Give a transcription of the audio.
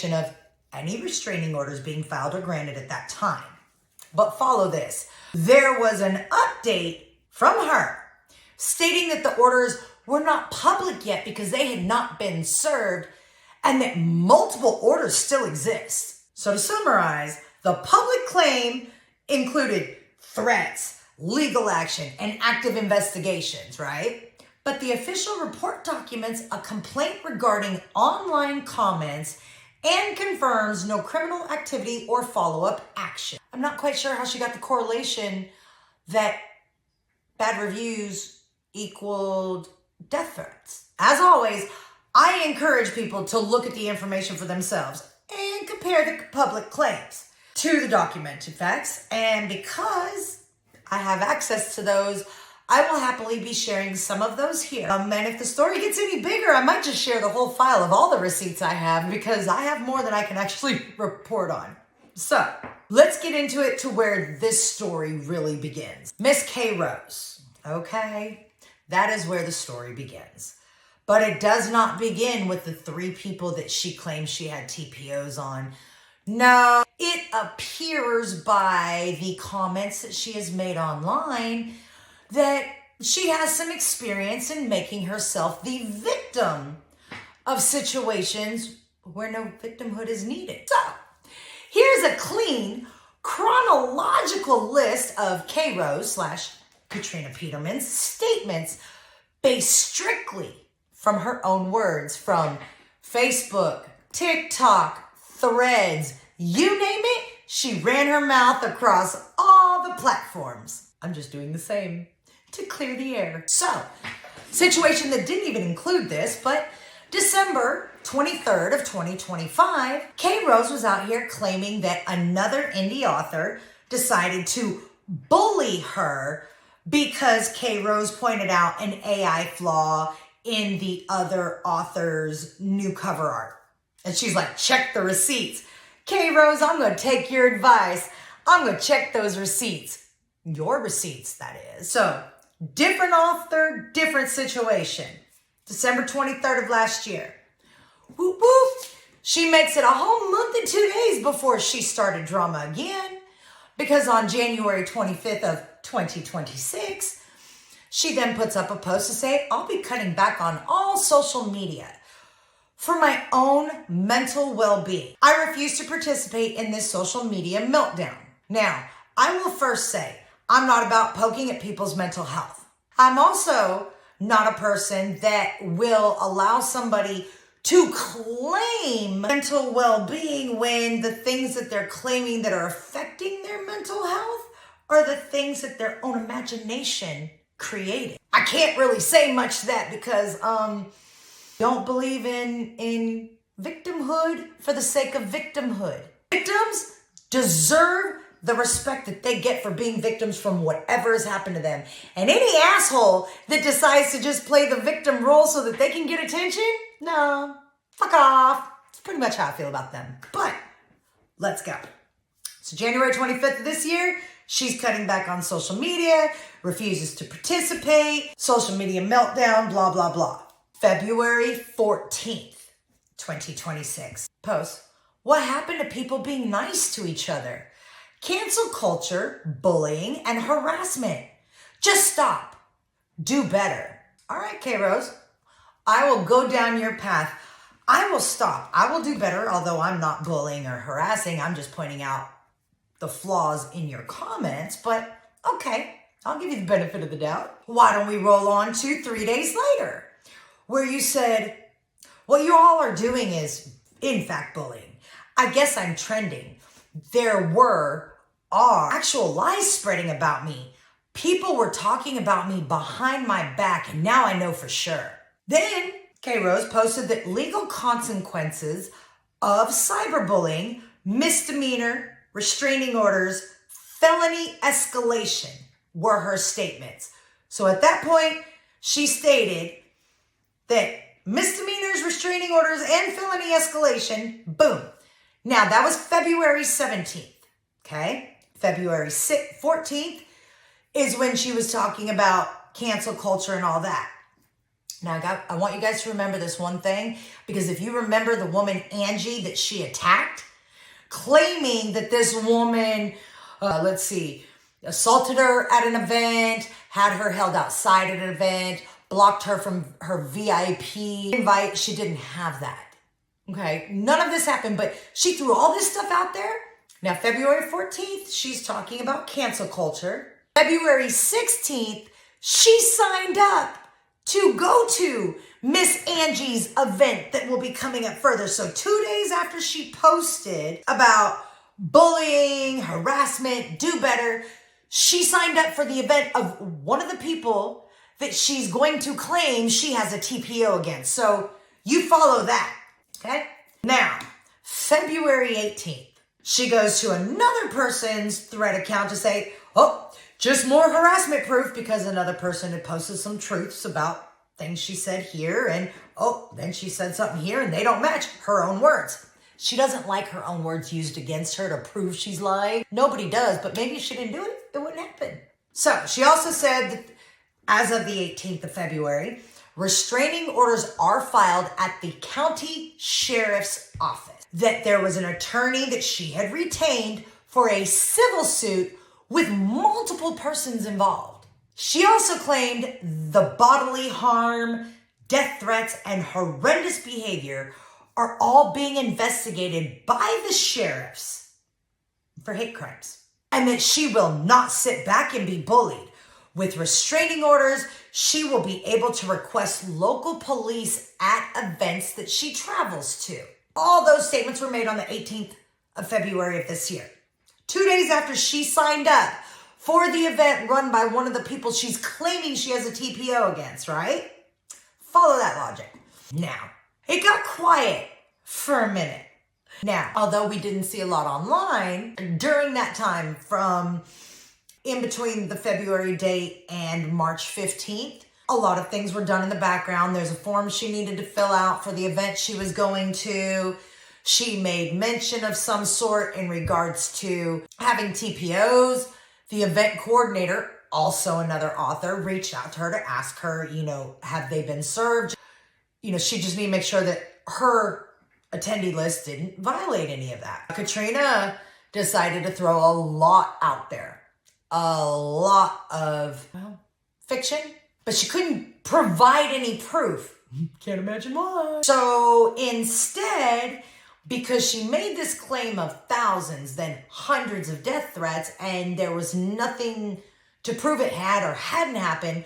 of any restraining orders being filed or granted at that time. But follow this. There was an update from her stating that the orders were not public yet because they had not been served and that multiple orders still exist. So to summarize, the public claim included threats, legal action, and active investigations, right? But the official report documents a complaint regarding online comments and confirms no criminal activity or follow-up action. I'm not quite sure how she got the correlation that bad reviews equaled death threats. As always, I encourage people to look at the information for themselves and compare the public claims to the documented facts. And because I have access to those, I will happily be sharing some of those here. And if the story gets any bigger, I might just share the whole file of all the receipts I have because I have more than I can actually report on. So let's get into it to where this story really begins. Miss K. Rose, okay? That is where the story begins. But it does not begin with the 3 people that she claims she had TPOs on. No, it appears by the comments that she has made online that she has some experience in making herself the victim of situations where no victimhood is needed. So, here's a clean, chronological list of K. Rose / Katrina Peterman's statements based strictly from her own words from Facebook, TikTok, Threads, you name it, she ran her mouth across all the platforms. I'm just doing the same to clear the air. So, situation that didn't even include this, but December 23rd of 2025, K. Rose was out here claiming that another indie author decided to bully her because K. Rose pointed out an AI flaw in the other author's new cover art. And she's like, check the receipts. K. Rose, I'm going to take your advice. I'm going to check those receipts. Your receipts, that is. So, different author, different situation. December 23rd of last year. Whoop, whoop. She makes it a whole month and 2 days before she started drama again. Because on January 25th of 2026, she then puts up a post to say, I'll be cutting back on all social media for my own mental well-being. I refuse to participate in this social media meltdown. Now, I will first say, I'm not about poking at people's mental health. I'm also not a person that will allow somebody to claim mental well-being when the things that they're claiming that are affecting their mental health are the things that their own imagination created. I can't really say much to that because don't believe in victimhood for the sake of victimhood. Victims deserve the respect that they get for being victims from whatever has happened to them. And any asshole that decides to just play the victim role so that they can get attention, no, fuck off. It's pretty much how I feel about them. But let's go. So January 25th of this year, she's cutting back on social media, refuses to participate, social media meltdown, blah, blah, blah. February 14th, 2026. Post, what happened to people being nice to each other? Cancel culture, bullying, and harassment. Just stop. Do better. All right, K. Rose, I will go down your path. I will stop. I will do better, although I'm not bullying or harassing. I'm just pointing out the flaws in your comments, but okay, I'll give you the benefit of the doubt. Why don't we roll on to 3 days later, where you said, what you all are doing is, in fact, bullying. I guess I'm trending. There are actual lies spreading about me. People were talking about me behind my back, and now I know for sure. Then, K. Rose posted that legal consequences of cyberbullying, misdemeanor, restraining orders, felony escalation were her statements. So at that point, she stated that misdemeanors, restraining orders, and felony escalation, boom. Now, that was February 17th, okay? February 14th is when she was talking about cancel culture and all that. Now, I want you guys to remember this one thing, because if you remember the woman Angie that she attacked, claiming that this woman, assaulted her at an event, had her held outside at an event, blocked her from her VIP invite. She didn't have that. Okay, none of this happened, but she threw all this stuff out there. Now, February 14th, she's talking about cancel culture. February 16th, she signed up to go to Miss Angie's event that will be coming up further. So 2 days after she posted about bullying, harassment, do better, she signed up for the event of one of the people that she's going to claim she has a TPO against. So you follow that, okay? Now, February 18th, she goes to another person's thread account to say, oh, just more harassment proof, because another person had posted some truths about things she said here, and then she said something here and they don't match her own words. She doesn't like her own words used against her to prove she's lying. Nobody does, but maybe if she didn't do it, it wouldn't happen. So she also said that as of the 18th of February, restraining orders are filed at the county sheriff's office, that there was an attorney that she had retained for a civil suit with multiple persons involved. She also claimed the bodily harm, death threats, and horrendous behavior are all being investigated by the sheriffs for hate crimes, and that she will not sit back and be bullied. With restraining orders, she will be able to request local police at events that she travels to. All those statements were made on the 18th of February of this year. 2 days after she signed up for the event run by one of the people she's claiming she has a TPO against, right? Follow that logic. Now, it got quiet for a minute. Now, although we didn't see a lot online, during that time from in between the February date and March 15th, a lot of things were done in the background. There's a form she needed to fill out for the event she was going to. She made mention of some sort in regards to having TPOs. The event coordinator, also another author, reached out to her to ask her, have they been served? She just needed to make sure that her attendee list didn't violate any of that. Katrina decided to throw a lot out there. A lot of fiction, but she couldn't provide any proof. Can't imagine why. So instead, because she made this claim of thousands, then hundreds of death threats, and there was nothing to prove it had or hadn't happened,